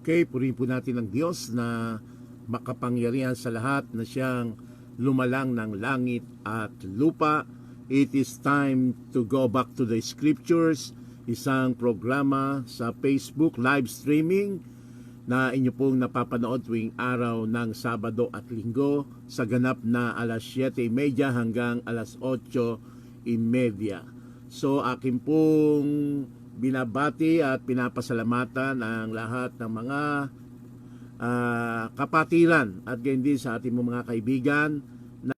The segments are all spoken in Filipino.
Okay, purihin po natin ang Diyos na makapangyarihan sa lahat, na siyang lumalang ng langit at lupa. It is time to go back to the scriptures, isang programa sa Facebook live streaming na inyo pong napapanood tuwing araw ng Sabado at Linggo sa ganap na alas 7:30 hanggang alas 8:30. So akin pong binabati at pinapasalamatan ang lahat ng mga kapatiran at gayon din sa ating mga kaibigan na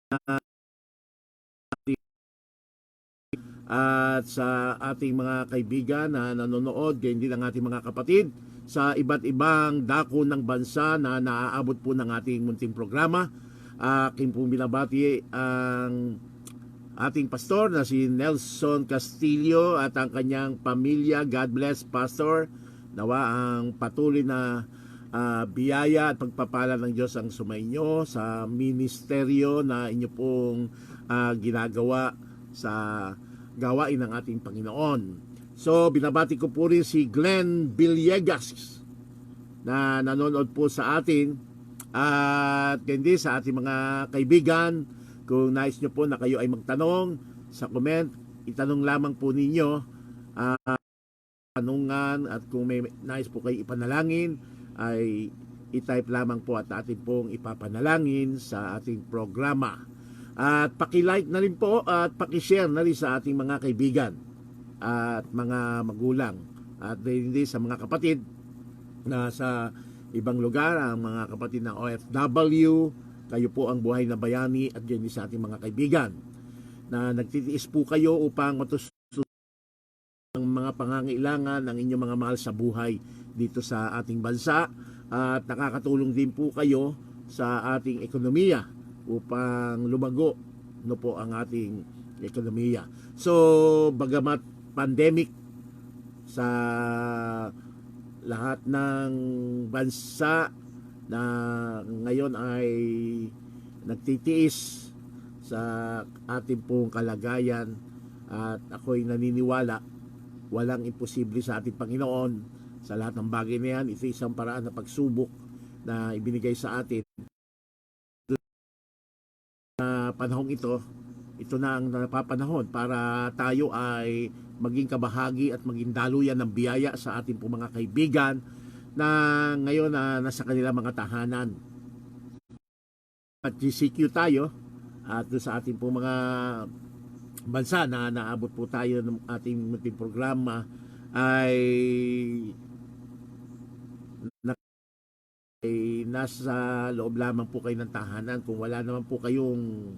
at sa ating mga kaibigan na nanonood, gayon din ang ating mga kapatid sa iba't ibang dako ng bansa na naaabot po ng ating munting programa. Aking pong binabati ang ating pastor na si Nelson Castillo at ang kanyang pamilya. God bless, Pastor. Nawa ang patuloy na biyaya at pagpapala ng Diyos ang sumainyo sa ministeryo na inyo pong ginagawa sa gawain ng ating Panginoon. So, binabati ko po rin si Glenn Villegas na nanonood po sa atin at hindi sa ating mga kaibigan. Kung nais nyo po na kayo ay magtanong sa comment, itanong lamang po ninyo tanungan, at kung may nais po kayo ipanalangin ay i-type lamang po at atin pong ipapanalangin sa ating programa. At paki-like na rin po at paki-share na rin sa ating mga kaibigan at mga magulang at hindi sa mga kapatid na sa ibang lugar, ang mga kapatid ng OFW. Kayo po ang buhay na bayani at yan sa ating mga kaibigan na nagtitiis po kayo upang matustunan ang mga pangangailangan ng inyong mga mahal sa buhay dito sa ating bansa, at nakakatulong din po kayo sa ating ekonomiya upang lumago po ang ating ekonomiya. So, bagamat pandemic sa lahat ng bansa na ngayon ay nagtitiis sa ating pong kalagayan, at ako'y naniniwala walang imposible sa ating Panginoon sa lahat ng bagay na yan. Ito isang paraan na pagsubok na ibinigay sa atin na panahong ito ito na ang napapanahon para tayo ay maging kabahagi at maging daluyan ng biyaya sa ating po mga kaibigan na ngayon na nasa kanilang mga tahanan. At GCQ tayo at doon sa ating po mga bansa na naabot po tayo ng ating programa ay nasa loob lamang po kayo ng tahanan. Kung wala naman po kayong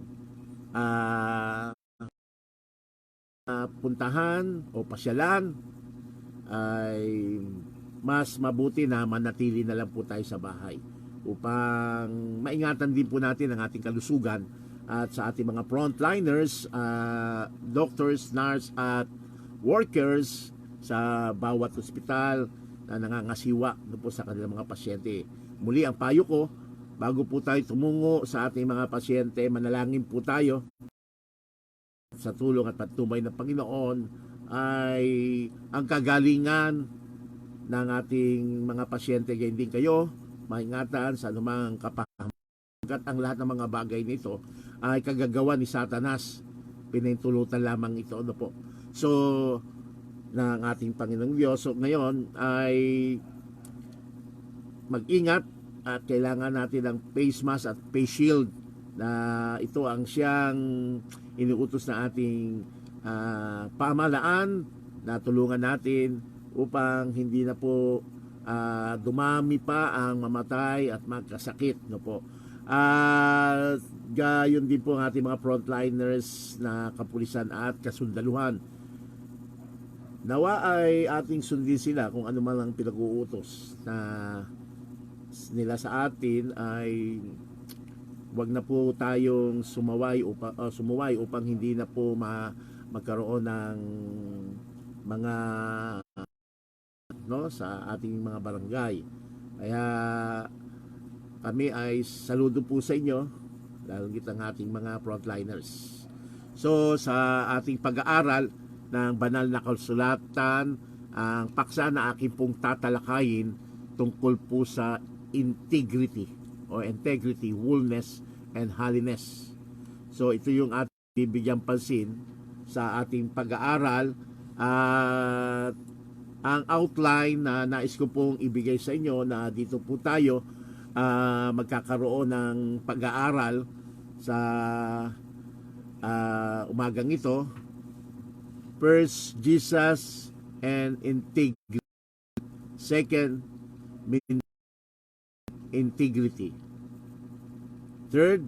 puntahan o pasyalan, ay mas mabuti na manatili na lang po tayo sa bahay upang maingatan din po natin ang ating kalusugan at sa ating mga frontliners, doctors, nurse at workers sa bawat ospital na nangangasiwa po sa kanilang mga pasyente. Muli ang payo ko, bago po tayo tumungo sa ating mga pasyente, manalangin po tayo sa tulong at patnubay ng Panginoon ay ang kagalingan ng ating mga pasyente, gayon din kayo maingatan sa anumang kapahamagat. Ang lahat ng mga bagay nito ay kagagawa ni Satanas, pinahintulutan lamang ito, ano po. So ng ating Panginoong Diyos, so ngayon ay mag-ingat at kailangan natin ng face mask at face shield na ito ang siyang iniutos na ating pamahalaan na tulungan natin upang hindi na po dumami pa ang mamatay at magkasakit, no po. Gayon din po ang ating mga frontliners na kapulisan at kasundaluhan. Nawa ay ating sundin sila kung ano man ang pinag-uutos na nila sa atin, ay wag na po tayong sumuway upang hindi na po magkaroon ng mga sa ating mga barangay. Kaya kami ay saludo po sa inyo, lalo git ang ating mga frontliners. So sa ating pag-aaral ng banal na kasulatan, ang paksa na aking pong tatalakayin tungkol po sa integrity, wholeness, and holiness. So ito yung ating bibigyan pansin sa ating pag-aaral. At ang outline na nais ko pong ibigay sa inyo, na dito po tayo magkakaroon ng pag-aaral sa umagang ito. First, Jesus and integrity. Second, integrity. Third,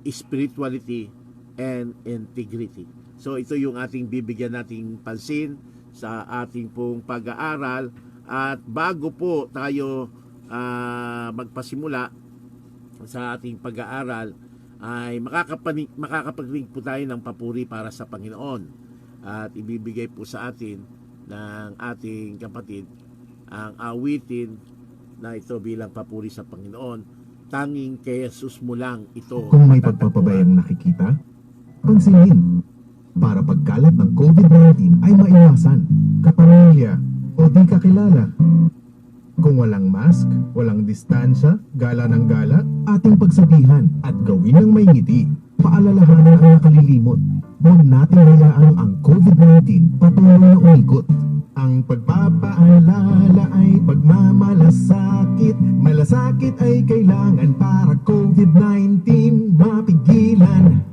spirituality and integrity. So ito yung ating bibigyan nating pansin sa ating pong pag-aaral. At bago po tayo magpasimula sa ating pag-aaral, ay makakapagring po tayo ng papuri para sa Panginoon, at ibibigay po sa atin ng ating kapatid ang awitin na ito bilang papuri sa Panginoon. Tanging kay Jesus mo lang ito. Kung may pagpapabayang nakikita, pansinin, para pagkalat ng COVID-19 ay maiwasan, kapamilya o di kakilala. Kung walang mask, walang distansya, gala ng gala, ating pagsabihan at gawin ng may ngiti. Paalalahanan ang nakalilimot. Huwag natin hayaan ang COVID-19 patuloy na umikot. Ang pagpapaalala ay pagmamalasakit. Malasakit ay kailangan para COVID-19 mapigilan.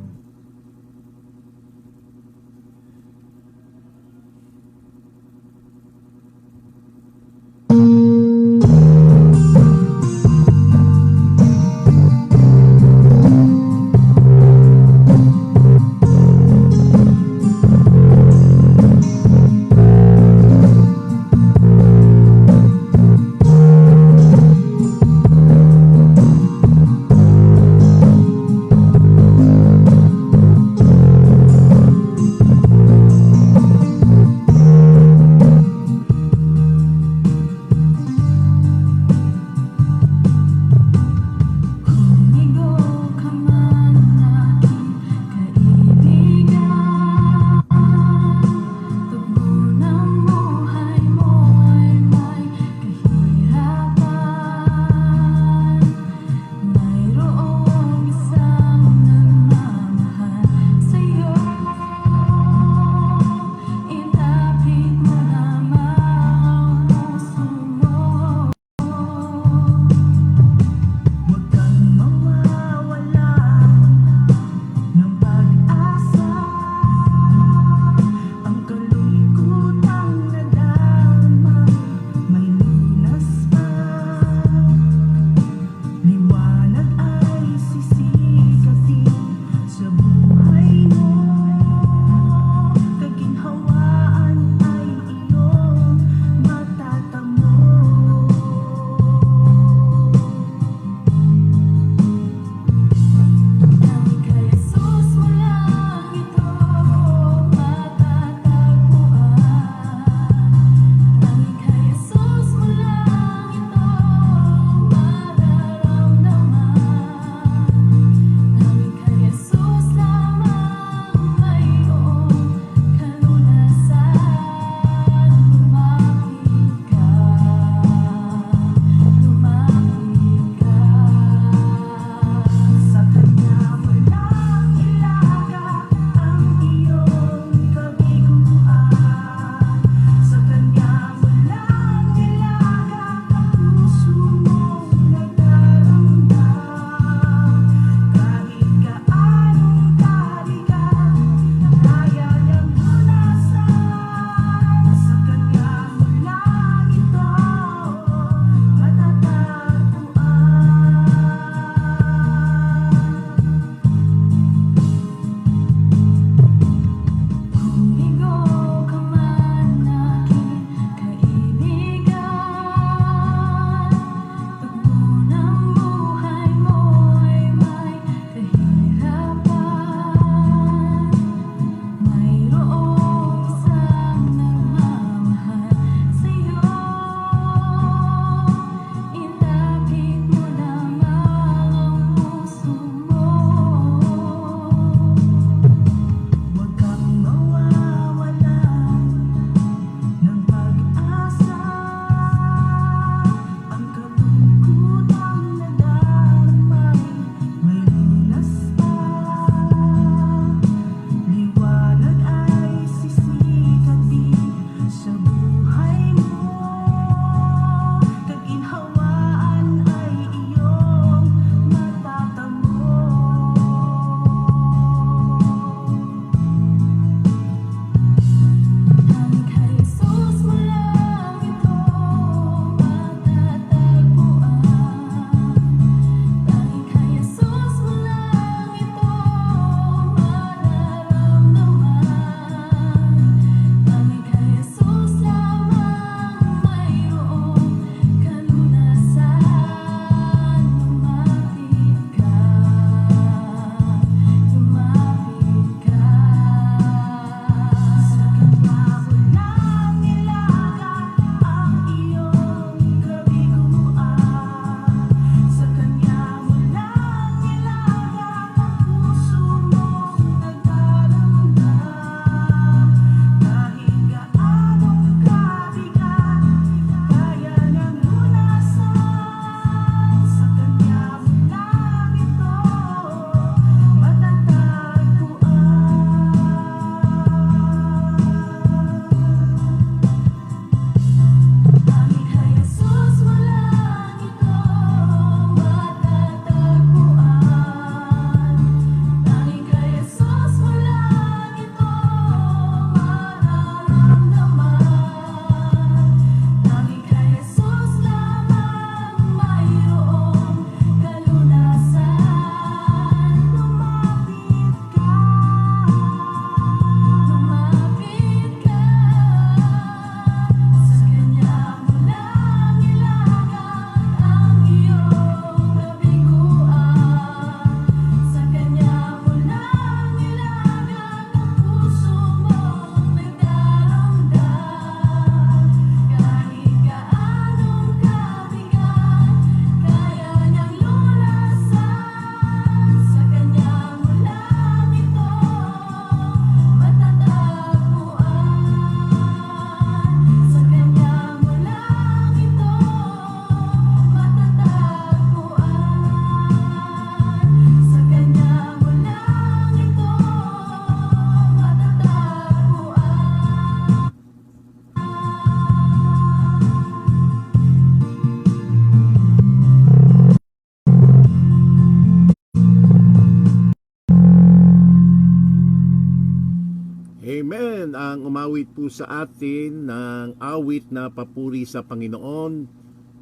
ang umawit po sa atin ng awit na papuri sa Panginoon.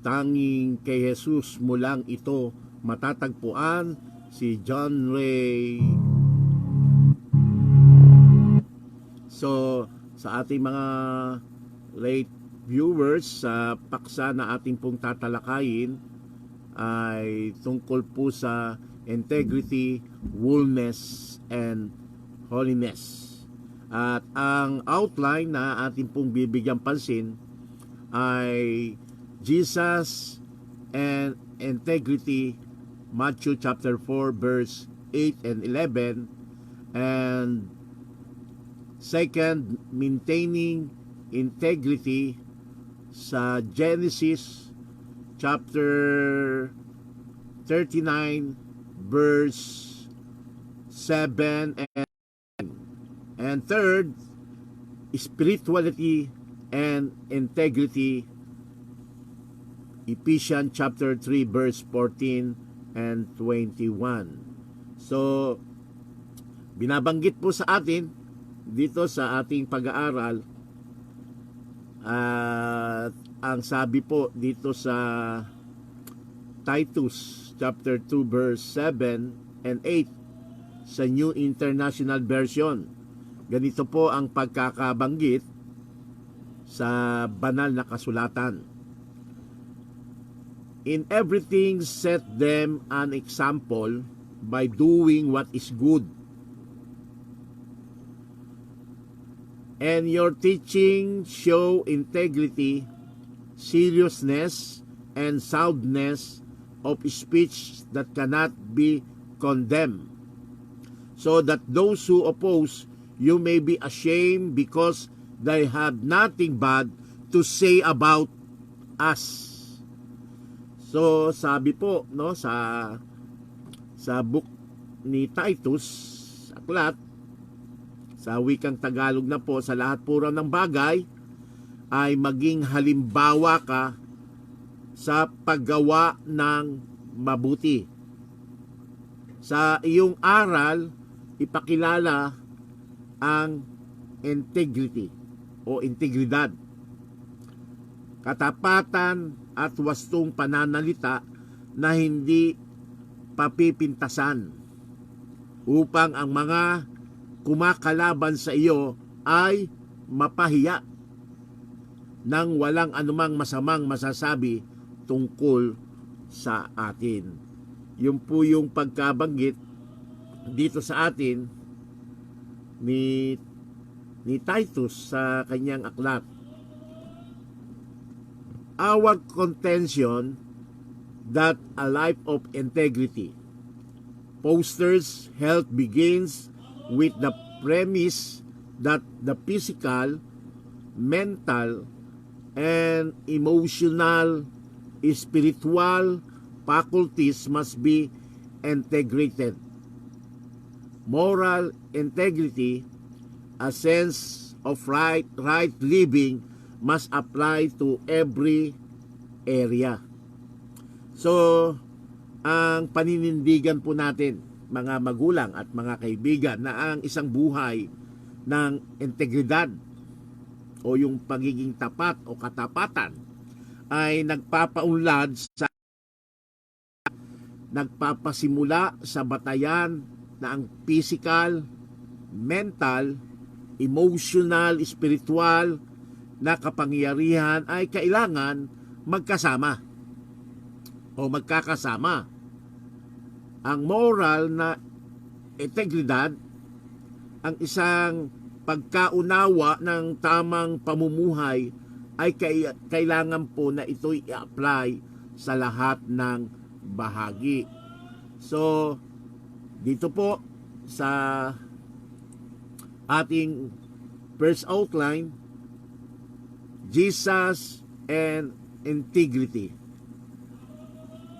Tanging kay Jesus mo lang ito matatagpuan, si John Ray. So, sa ating mga late viewers, sa paksa na ating pong tatalakayin ay tungkol po sa integrity, wholeness, and holiness. At ang outline na ating pong bibigyang pansin ay Jesus and integrity, Matthew chapter 4 verse 8 and 11, and second, maintaining integrity sa Genesis chapter 39 verse 7 and third, spirituality and integrity, Ephesians chapter 3 verse 14 and 21. So, binabanggit po sa atin dito sa ating pag-aaral at ang sabi po dito sa Titus chapter 2 verse 7 and 8 sa New International Version. Ganito po ang pagkakabanggit sa banal na kasulatan. In everything set them an example by doing what is good. And your teaching show integrity, seriousness, and soundness of speech that cannot be condemned, so that those who oppose you may be ashamed because they have nothing bad to say about us. So sabi po no sa book ni Titus, aklat sa wikang Tagalog na po, sa lahat po ng bagay ay maging halimbawa ka sa paggawa ng mabuti. Sa iyong aral, ipakilala ang integrity o integridad, katapatan at wastong pananalita na hindi papipintasan, upang ang mga kumakalaban sa iyo ay mapahiya nang walang anumang masamang masasabi tungkol sa atin. Yun po yung pagkabanggit dito sa atin ni Titus sa kanyang aklat. Our contention that a life of integrity fosters health begins with the premise that the physical, mental, and emotional, spiritual faculties must be integrated. Moral integrity, a sense of right living, must apply to every area. So, ang paninindigan po natin, mga magulang at mga kaibigan, na ang isang buhay ng integridad o yung pagiging tapat o katapatan ay nagpapasimula sa batayan na ang physical, mental, emotional, spiritual na kapangyarihan ay kailangan magkasama o magkakasama. Ang moral na integridad, ang isang pagkaunawa ng tamang pamumuhay, ay kailangan po na ito'y i-apply sa lahat ng bahagi. So, dito po sa ating first outline, Jesus and integrity.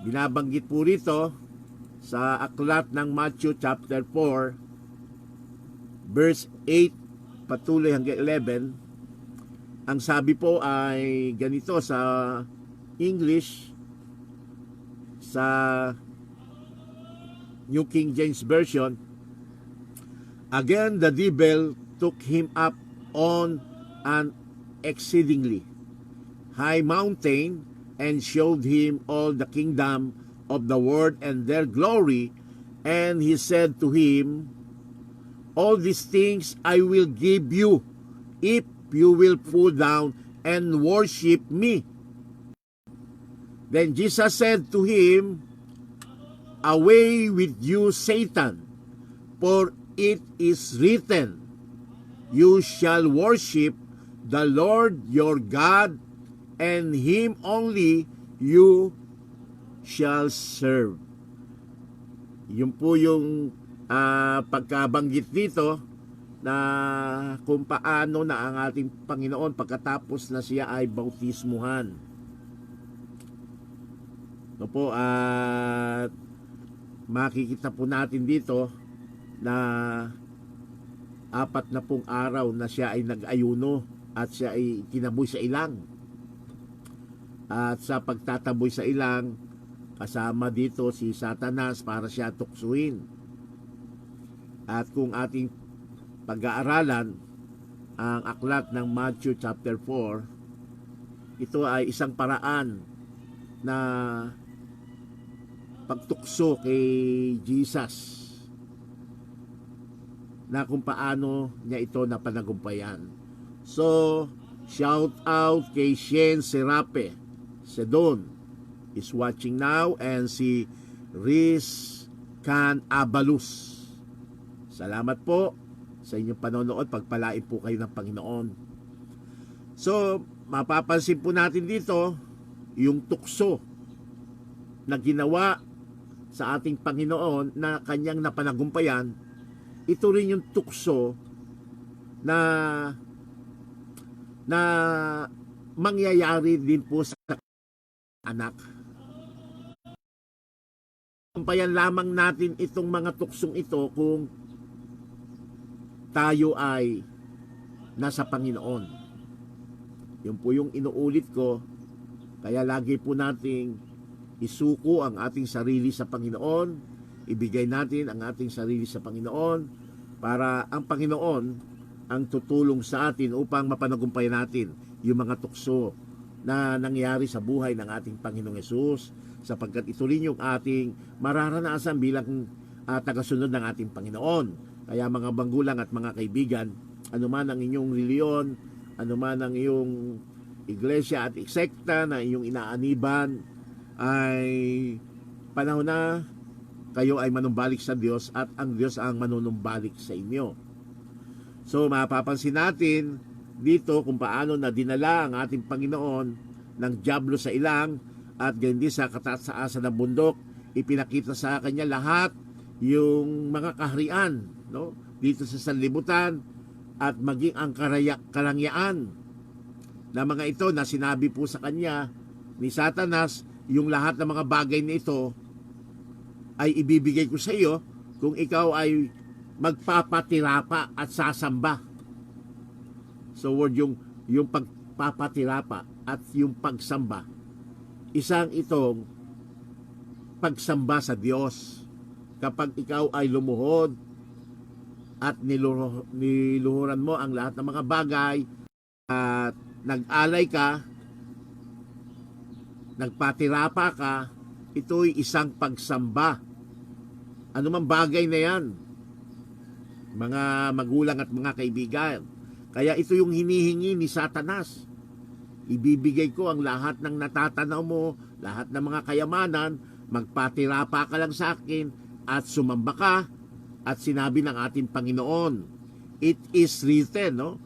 Binabanggit po rito sa aklat ng Matthew chapter 4 verse 8 patuloy hanggang 11. Ang sabi po ay ganito sa English, sa New King James Version. Again the devil took him up on an exceedingly high mountain, and showed him all the kingdom of the world and their glory. And he said to him, all these things I will give you, if you will fall down and worship me. Then Jesus said to him, away with you, Satan, for it is written, you shall worship the Lord your God, and him only you shall serve. Yun po yung pagkabanggit dito na kung paano na ang ating Panginoon pagkatapos na siya ay bautismuhan. No po, at makikita po natin dito na 4 araw na siya ay nag-ayuno at siya ay tinaboy sa ilang. At sa pagtataboy sa ilang, kasama dito si Satanas para siya tuksuin. At kung ating pag-aaralan ang aklat ng Matthew chapter 4, ito ay isang paraan na pagtukso kay Jesus na kung paano niya ito napanagumpayan. So, shout out kay Shen Serape Sedon is watching now, and si Riz Can Abalus. Salamat po sa inyong panonood. Pagpalain po kayo ng Panginoon. So, mapapansin po natin dito yung tukso na ginawa sa ating Panginoon na kanyang napanagumpayan. Ito rin yung tukso na mangyayari din po sa anak. Tagumpayan lamang natin itong mga tuksong ito kung tayo ay nasa Panginoon. Yun po yung inuulit ko. Kaya lagi po nating isuko ang ating sarili sa Panginoon. Ibigay natin ang ating sarili sa Panginoon para ang Panginoon ang tutulong sa atin upang mapanagumpayan natin yung mga tukso na nangyari sa buhay ng ating Panginoong Hesus, sapagkat ito rin yung ating mararanasan bilang tagasunod ng ating Panginoon. Kaya mga banggulang at mga kaibigan, anuman ang inyong reliyon, anuman ang iyong iglesia at sekta na inyong inaaniban, ay panahon na kayo ay manumbalik sa Diyos at ang Diyos ang manunumbalik sa inyo. So mapapansin natin dito kung paano na dinala ang ating Panginoon ng dyablo sa ilang, at ganyan din sa kataas-taasan ng bundok, ipinakita sa kanya lahat yung mga kaharian, no, dito sa sanlibutan, at maging ang karangyaan na mga ito na sinabi po sa kanya ni Satanas, yung lahat ng mga bagay na ito ay ibibigay ko sa iyo kung ikaw ay magpapatirapa at sasamba. So word yung pagpapatirapa at yung pagsamba, isang itong pagsamba sa Diyos. Kapag ikaw ay lumuhod at niluhuran mo ang lahat ng mga bagay at nag-alay ka, nagpatirapa ka, ito'y isang pagsamba. Ano mang bagay na yan, mga magulang at mga kaibigan. Kaya ito yung hinihingi ni Satanas. Ibibigay ko ang lahat ng natatanaw mo, lahat ng mga kayamanan, magpatirapa ka lang sa akin at sumamba ka. At sinabi ng ating Panginoon, it is written, no?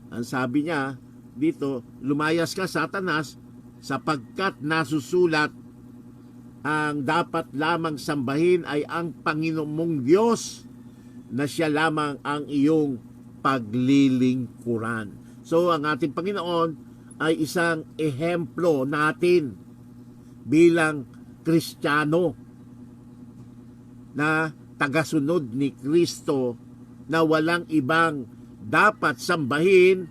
Ang sabi niya dito, lumayas ka, Satanas, sapagkat nasusulat, ang dapat lamang sambahin ay ang Panginoon mong Diyos, na siya lamang ang iyong paglilingkuran. So ang ating Panginoon ay isang ehemplo natin bilang Kristiyano na tagasunod ni Kristo, na walang ibang dapat sambahin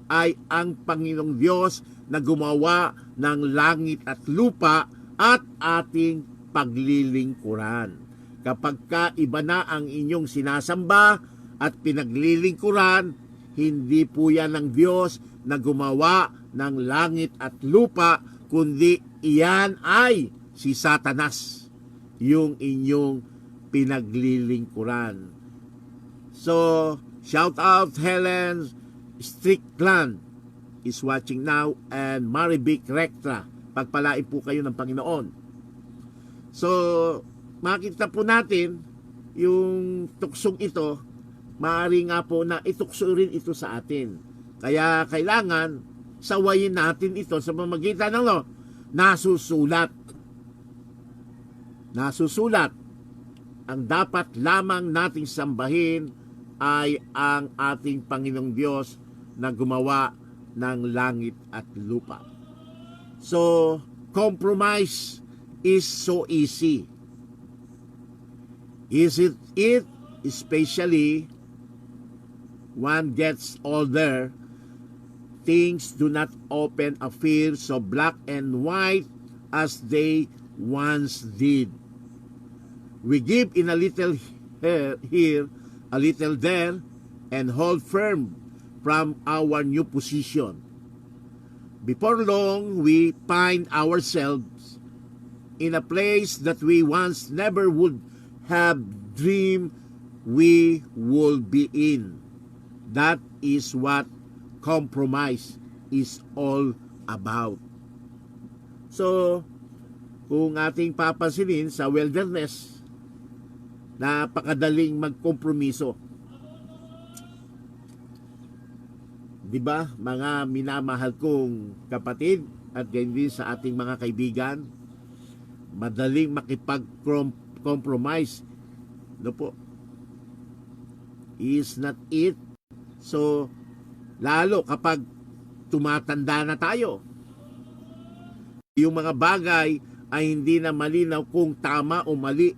ay ang Panginoong Diyos na gumawa ng langit at lupa at ating paglilingkuran. Kapag ka iba na ang inyong sinasamba at pinaglilingkuran, Hindi po yan ng Diyos na gumawa ng langit at lupa, kundi iyan ay si Satanas, yung inyong pinaglilingkuran. So, shout out Helen Strickland is watching now, and Marivic Rectra. Pagpalain po kayo ng Panginoon. So, makita po natin yung tuksong ito, maaari nga po na itukso rin ito sa atin. Kaya kailangan sawayin natin ito sa pamamagitan ng nasusulat. Nasusulat. Ang dapat lamang nating sambahin ay ang ating Panginoong Diyos na gumawa ng langit at lupa. So, compromise is so easy. Is it? Especially one gets older, things do not often appear so black and white as they once did. We give in a little here, a little there, and hold firm from our new position. Before long, we find ourselves in a place that we once never would have dreamed we would be in. That is what compromise is all about. So, kung ating papansinin sa wilderness, napakadaling magkompromiso. Di ba, mga minamahal kong kapatid at gayon din sa ating mga kaibigan, madaling makipag-compromise. No po? Is not it. So, lalo kapag tumatanda na tayo, yung mga bagay ay hindi na malinaw kung tama o mali.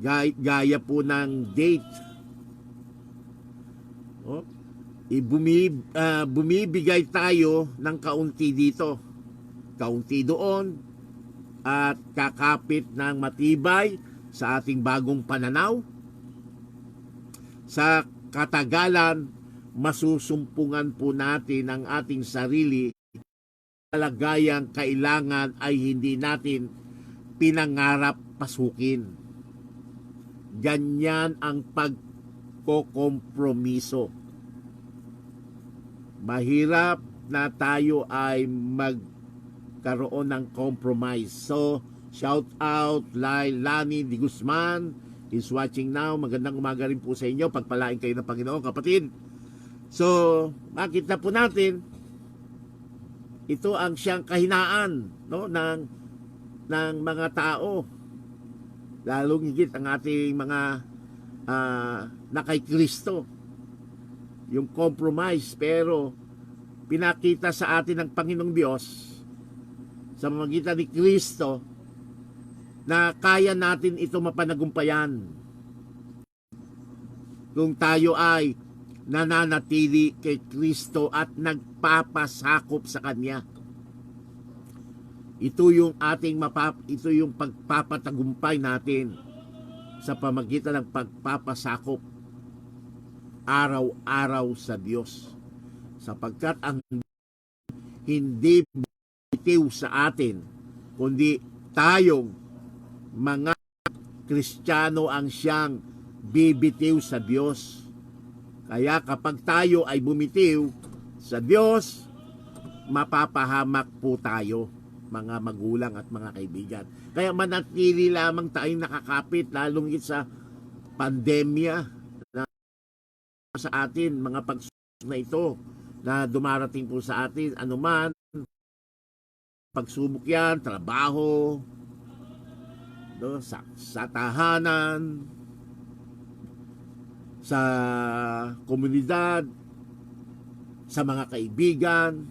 Gaya po ng date. Oh, bumibigay tayo ng kaunti dito, kaunti doon, at kakapit ng matibay sa ating bagong pananaw. Sa katagalan, masusumpungan po natin ang ating sarili. Kalagayang kailangan ay hindi natin pinangarap pasukin. Ganyan ang pagkokompromiso. Mahirap na tayo ay magkaroon ng compromise. So, shout out Lani Di Guzman is watching now. Magandang umaga rin po sa inyo. Pagpalain kayo ng Panginoon, kapatid. So, makita po natin, ito ang siyang kahinaan, no, ng mga tao. Lalong higit ang ating mga na kay Kristo. Yung compromise, pero pinakita sa atin ng Panginoong Diyos sa pamamagitan ni Kristo na kaya natin ito mapanagumpayan kung tayo ay nananatili kay Kristo at nagpapasakop sa Kanya. Ito yung ito yung pagpapatagumpay natin sa pamamagitan ng pagpapasakop araw-araw sa Diyos, sapagkat ang hindi bitiw sa atin, kundi tayong mga Kristiyano ang siyang bibitiw sa Diyos. Kaya kapag tayo ay bumitiw sa Diyos, mapapahamak po tayo, mga magulang at mga kaibigan. Kaya manatili lamang tayong nakakapit, lalong sa pandemya na sa atin, mga pagsubok na ito na dumarating po sa atin, anuman pagsubok yan, trabaho, no, sa tahanan, sa komunidad, sa mga kaibigan,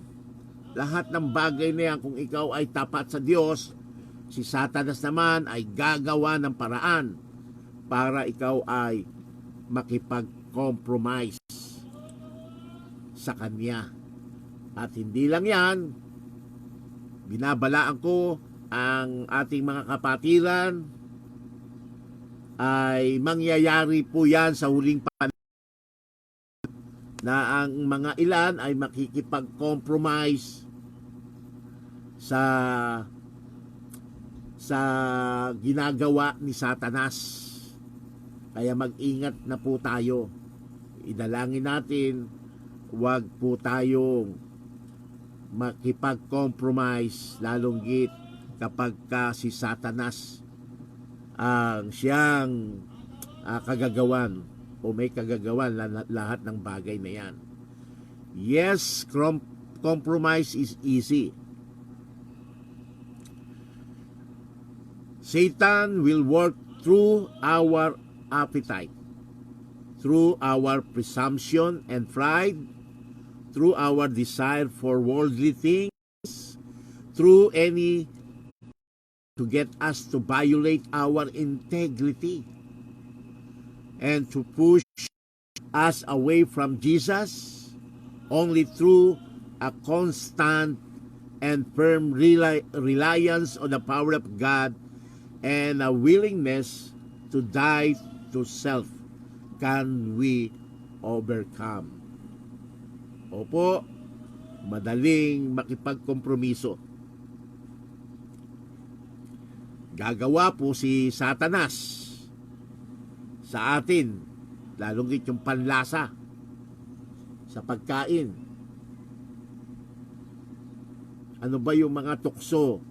lahat ng bagay na yan, kung ikaw ay tapat sa Diyos, si Satanas naman ay gagawa ng paraan para ikaw ay makipag-compromise sa Kanya. At hindi lang yan, binabalaan ko ang ating mga kapatiran ay mangyayari po yan sa huling panahon. na ang mga ilan ay makikipag-compromise sa ginagawa ni Satanas. Kaya mag-ingat na po tayo. Idalangin natin, huwag po tayong makipag-compromise, lalong kapag si Satanas ang siyang kagagawan o may kagagawan lahat ng bagay na yan. Yes, compromise is easy. Satan will work through our appetite, through our presumption and pride, through our desire for worldly things, through any to get us to violate our integrity and to push us away from Jesus. Only through a constant and firm reliance on the power of God and a willingness to die to self can we overcome. Opo, madaling makipagkompromiso. Gagawa po si Satanas sa atin, lalong yung panlasa sa pagkain. Ano ba yung mga tukso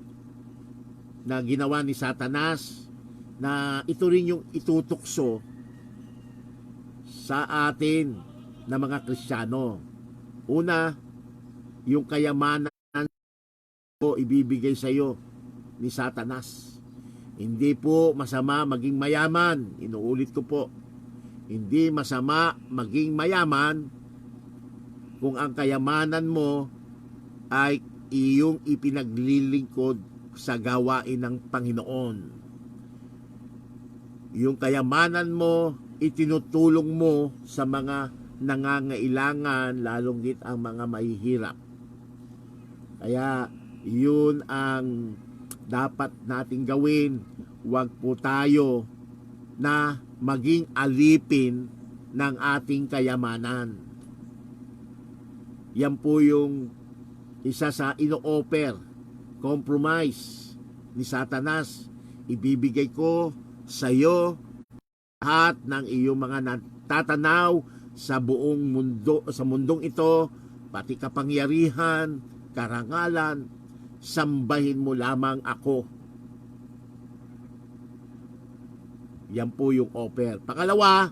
na ginawa ni Satanas na ito rin yung itutukso sa atin na mga Kristiyano? Una, yung kayamanan ko ibibigay sa iyo ni Satanas. Hindi po masama maging mayaman. Inuulit ko po. Hindi masama maging mayaman kung ang kayamanan mo ay iyong ipinaglilingkod sa gawain ng Panginoon. Yung kayamanan mo, itinutulong mo sa mga nangangailangan, lalong ang mga mahihirap. Kaya yun ang dapat nating gawin. Huwag po tayo na maging alipin ng ating kayamanan. Yan po yung isa sa ino-offer, compromise ni Satanas. Ibibigay ko sa iyo lahat ng iyong mga natatanaw sa buong mundo, sa mundong ito, pati kapangyarihan, karangalan, sambahin mo lamang ako. Yan po yung offer. Pangalawa,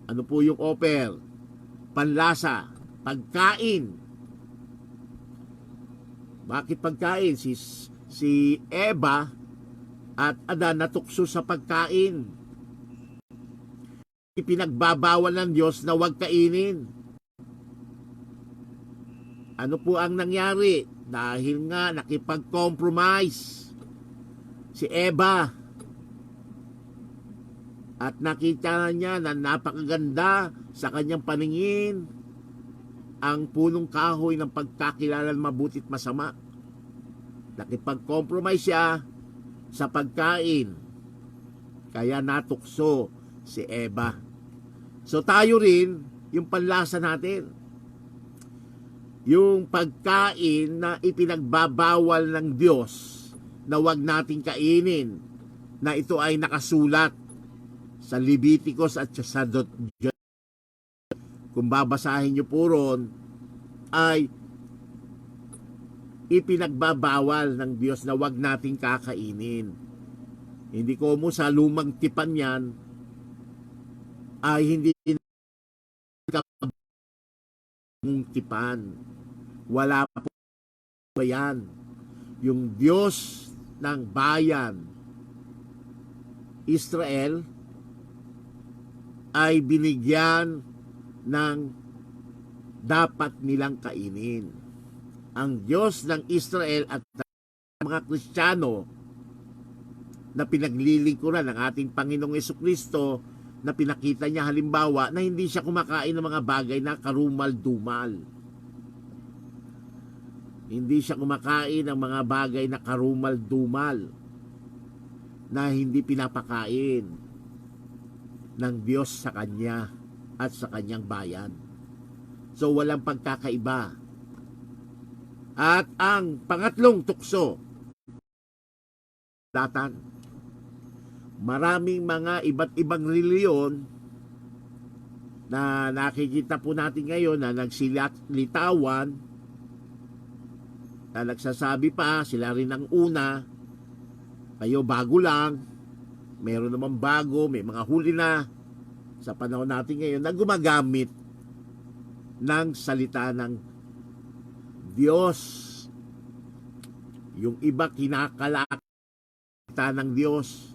ano po yung offer? Panlasa, pagkain. Bakit pagkain? Si Eva at Adan natukso sa pagkain. Ipinagbabawal ng Diyos na huwag kainin. Ano po ang nangyari? Dahil nga nakipag-compromise si Eva at nakita niya na napakaganda sa kanyang paningin ang punong kahoy ng pagkakilalan mabutit masama. Nakipag-compromise siya sa pagkain, kaya natukso si Eva. So tayo rin, yung panlasa natin, yung pagkain na ipinagbabawal ng Diyos na wag nating kainin, na ito ay nakasulat sa Leviticus at sa Deuteronomy. Kung babasahin nyo po ron, ay ipinagbabawal ng Diyos na wag nating kakainin. Hindi ko mo sa lumang tipan yan ay hindi tipan. Wala po ba yan? Yung Diyos ng bayan Israel ay binigyan ng dapat nilang kainin. Ang Diyos ng Israel at mga Kristiyano na pinaglilingkuran ng ating Panginoong Jesucristo, na pinakita niya halimbawa na hindi siya kumakain ng mga bagay na karumal-dumal. Hindi siya kumakain ng mga bagay na karumal-dumal na hindi pinapakain ng Diyos sa kanya at sa kanyang bayan. So walang pagkakaiba. At ang pangatlong tukso, datan, maraming mga iba't ibang reliyon na nakikita po natin ngayon na nagsilitawan, na nagsasabi pa sila rin ang una, kayo bago lang, meron naman bago, may mga huli na sa panahon natin ngayon na gumagamit ng salita ng Diyos. Yung iba kinakalakita ng Diyos.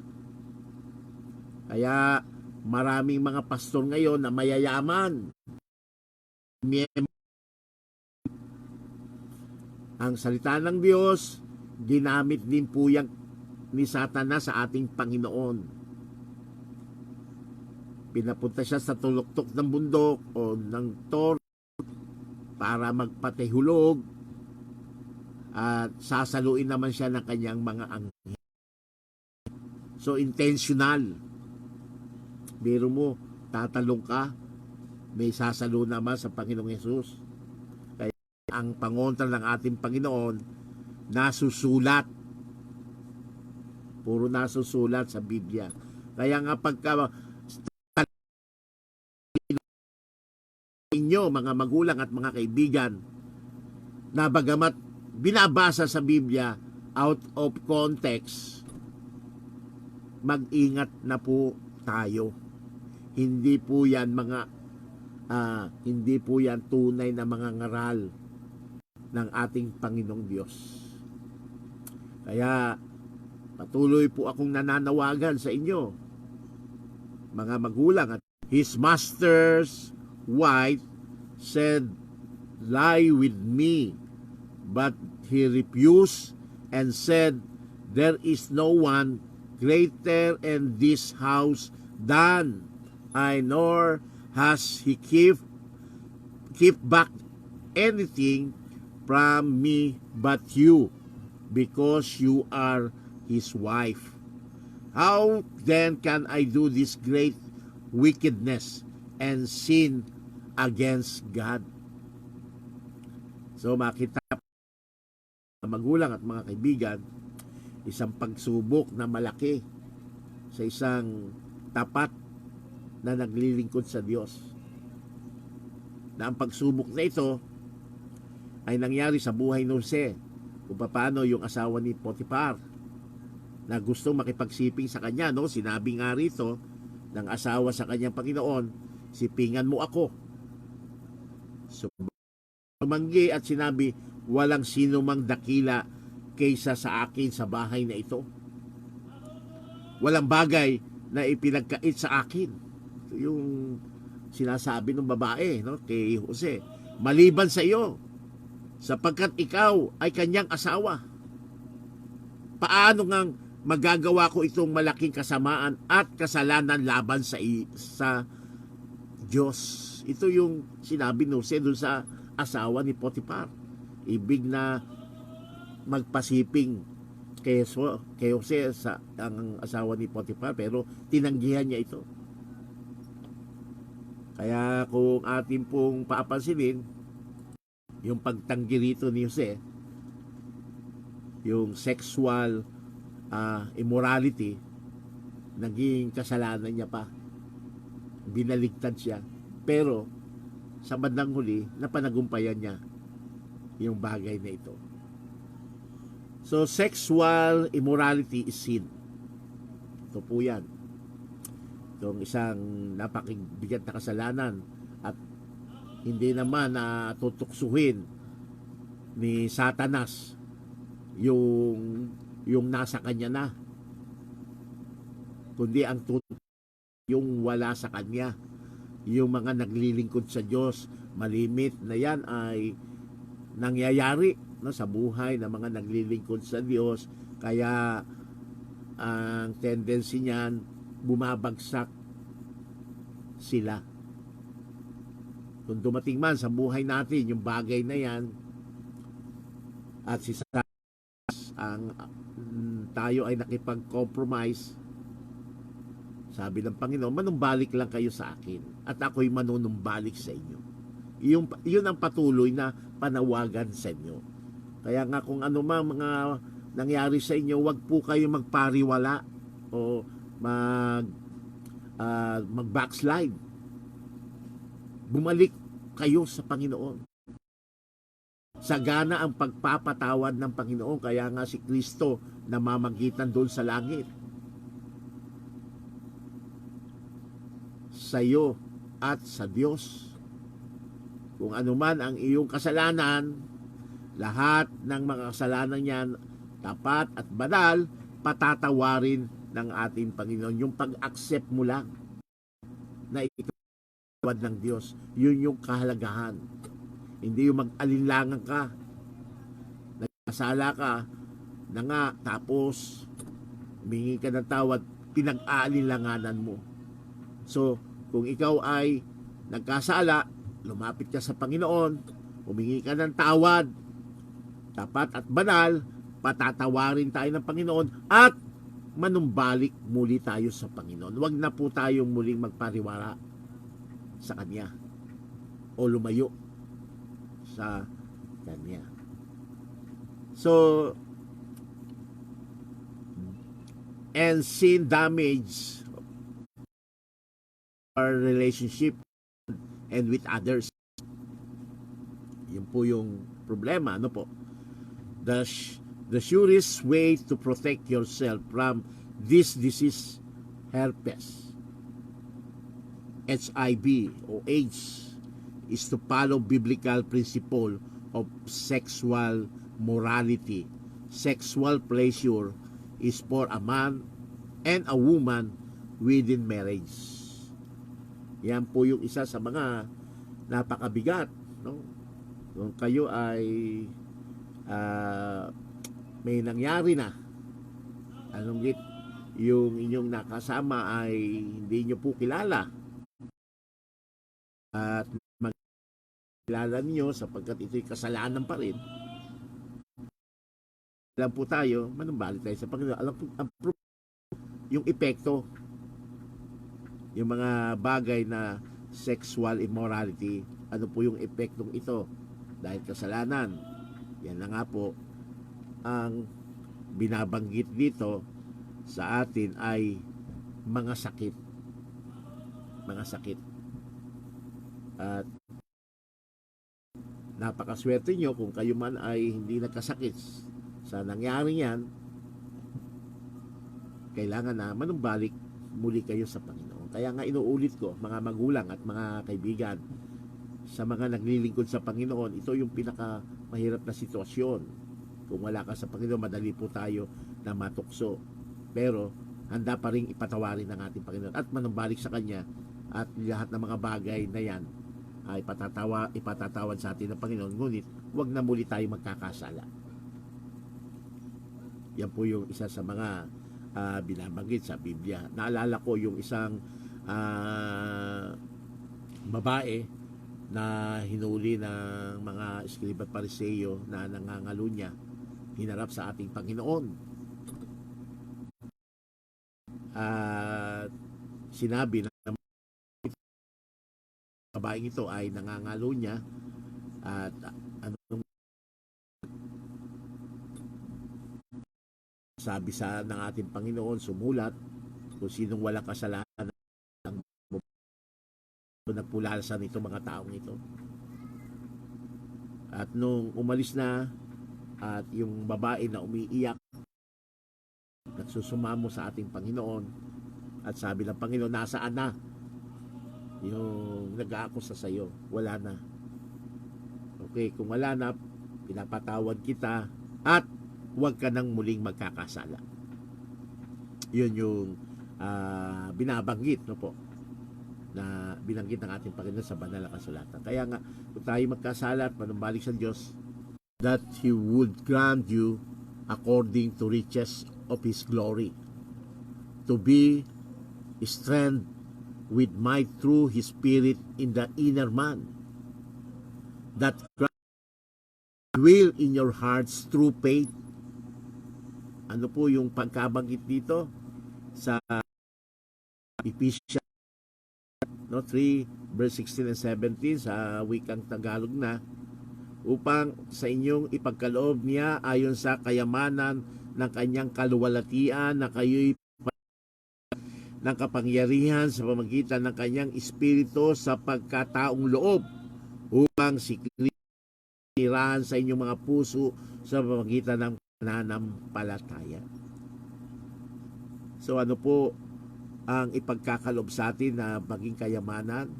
Kaya maraming mga pastor ngayon na mayayaman. Ang salita ng Diyos, ginamit din po yan ni Satanas sa ating Panginoon. Pinapunta siya sa tuluktok ng bundok o ng tor para magpatihulog at sasaluin naman siya ng kanyang mga anghel. So intentional. Biro mo, tatalong ka, may sasalo naman sa Panginoong Hesus. Kaya ang pangontra ng ating Panginoon, nasusulat. Puro nasusulat sa Biblia. Kaya nga pagka inyo, mga magulang at mga kaibigan, na bagamat binabasa sa Biblia out of context, mag-ingat na po tayo. Hindi po yan hindi po yan tunay na mga ngaral ng ating Panginoong Diyos. Kaya patuloy po akong nananawagan sa inyo, mga magulang. At his master's wife said, "Lie with me." But he refused and said, "There is no one greater in this house than I, nor has he keep back anything from me but you, because you are his wife. How then can I do this great wickedness and sin against God?" So makita magulang at mga kaibigan, isang pagsubok na malaki sa isang tapat na naglilingkod sa Diyos. Na ang pagsubok na ito ay nangyari sa buhay ni Jose, kung paano yung asawa ni Potiphar na gustong makipagsiping sa kanya, no? Sinabi nga rito ng asawa sa kanyang Panginoon, "Sipingan mo ako." So, tumanggi at sinabi, "Walang sino mang dakila kaysa sa akin sa bahay na ito. Walang bagay na ipinagkait sa akin." Ito yung sinasabi ng babae, no, kay Jose. "Maliban sa iyo, sapagkat ikaw ay kanyang asawa. Paano ngang magagawa ko itong malaking kasamaan at kasalanan laban sa Diyos?" Ito yung sinabi ni Jose dun sa asawa ni Potiphar. Ibig na magpasiping kay Jose sa ang asawa ni Potiphar, pero tinanggihan niya ito. Kaya kung atin pong papansinin yung pagtanggi rito ni Jose, yung sexual immorality, naging kasalanan niya pa. Binaligtad siya. Pero sa bandang huli, napanagumpayan niya yung bagay na ito. So, sexual immorality is sin. Ito po yan. Itong isang napakabigat na kasalanan at hindi naman na tutuksuhin ni Satanas yung nasa kanya na, kundi ang yung wala sa kanya, yung mga naglilingkod sa Diyos. Malimit na yan ay nangyayari, no, sa buhay ng mga naglilingkod sa Diyos. Kaya ang tendency niyan, bumabagsak sila. Kung dumating man sa buhay natin yung bagay na yan, at si Satanas ang tayo ay nakipag-compromise, sabi ng Panginoon, "Manumbalik lang kayo sa akin at ako'y manunumbalik sa inyo." Yun ang patuloy na panawagan sa inyo. Kaya nga kung ano mang mga nangyari sa inyo, wag po kayo magpariwala o mag-backslide. Bumalik kayo sa Panginoon. Sagana ang pagpapatawad ng Panginoon. Kaya nga si Kristo namamagitan doon sa langit. Sa iyo at sa Diyos. Kung ano man ang iyong kasalanan, lahat ng mga kasalanan niyan, tapat at banal, patatawarin ng ating Panginoon. Yung pag-accept mo lang na ikaw ng Diyos, yun yung kahalagahan. Hindi yung mag-alinlangan ka, nagkasala ka na nga, tapos humingi ka ng tawad, pinag-aalinlanganan mo. So, kung ikaw ay nagkasala, lumapit ka sa Panginoon, humingi ka ng tawad, tapat at banal, patatawarin tayo ng Panginoon at manumbalik muli tayo sa Panginoon. Huwag na po tayong muling magpariwara sa Kanya o lumayo sa Kanya. So, and sin damage our relationship and with others. Yun po yung problema, ano po? The surest way to protect yourself from this disease, herpes, HIV o AIDS, is to follow biblical principle of sexual morality. Sexual pleasure is for a man and a woman within marriage. Yan po yung isa sa mga napakabigat, no? Kung kayo ay may nangyari na, anong yung inyong nakasama ay hindi nyo po kilala at magkilala niyo sapagkat ito'y kasalanan pa rin, alam po tayo, manumbalik tayo sa Panginoon. Alam po yung epekto, yung mga bagay na sexual immorality, ano po yung epektong ito dahil kasalanan. Yan na nga po ang binabanggit dito sa atin ay mga sakit. Mga sakit. At napakaswerte nyo kung kayo man ay hindi nagkasakit sa nangyari yan. Kailangan na manumbalik muli kayo sa Panginoon. Kaya nga inuulit ko, mga magulang at mga kaibigan, sa mga naglilingkod sa Panginoon, ito yung pinaka mahirap na sitwasyon. Kung wala ka sa Panginoon, madali po tayo na matukso. Pero handa pa rin ipatawarin ng ating Panginoon at manumbalik sa Kanya, at lahat ng mga bagay na yan ay ipatatawad sa atin ng Panginoon. Ngunit huwag na muli tayo magkakasala. Yan po yung isa sa mga binabanggit sa Biblia. Naalala ko yung isang babae na hinuli ng mga Eskriba at Pariseo na nangangalo niya, hinarap sa ating Panginoon. At sinabi na babaeng ito ay nangangalo niya at anong sabi sa ng ating Panginoon, sumulat kung sinong walang kasalanan nagpulasan itong mga taong ito. At nung umalis na at yung babae na umiiyak, nagsusumamo sa ating Panginoon at sabi ng Panginoon, nasaan na yung nag-aakusa sa iyo? Wala na. Okay, kung wala na, pinapatawad kita at huwag ka nang muling magkakasala. Yun yung binabanggit, no po, na binanggit ng ating Panginoon sa banal na kasulatan. Kaya nga, kung tayo magkasala at manumbalik sa Diyos, that He would grant you according to riches of His glory, to be strengthened with might through His Spirit in the inner man, that Christ will in your hearts through faith. Ano po yung pagkabanggit dito sa Ephesians no, 3 verse 16 and 17 sa wikang Tagalog na, upang sa inyong ipagkaloob niya ayon sa kayamanan ng kanyang kaluwalhatian na kayo'y ng kapangyarihan sa pamagitan ng kanyang espiritu sa pagkataong loob, upang si Kristo tirahan sa inyong mga puso sa pamagitan ng pananampalataya. So ano po ang ipagkakaloob sa atin na maging kayamanan?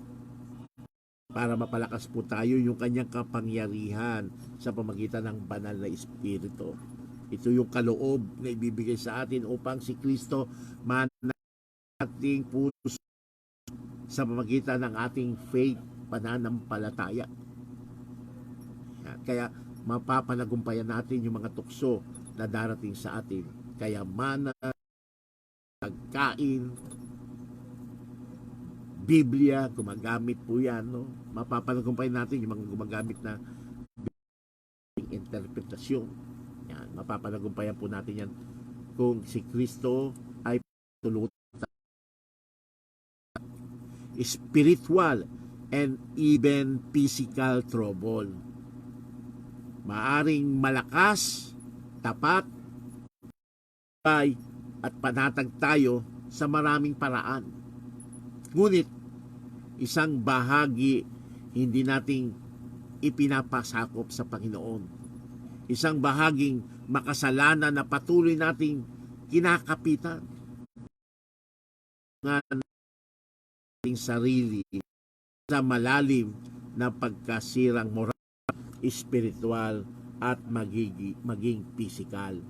Para mapalakas po tayo yung kanyang kapangyarihan sa pamagitan ng banal na espiritu. Ito yung kaloob na ibibigay sa atin upang si Kristo ating puso sa pamagitan ng ating faith, pananampalataya. Kaya mapapanagumpayan natin yung mga tukso na darating sa atin. Kayamanan, pagkain, Biblia, gumagamit po yan, no? Mapapanagumpayan natin yung mga gumagamit na interpretasyon. Yan, mapapanagumpayan po natin yan kung si Kristo ay tulutan. Spiritual and even physical trouble. Maaring malakas, tapat, at panatag tayo sa maraming paraan. Ngunit isang bahagi hindi nating ipinapasakop sa Panginoon. Isang bahaging makasalanan na patuloy nating kinakapitan ng ating sarili sa malalim na pagkasirang moral, espiritual at maging physical.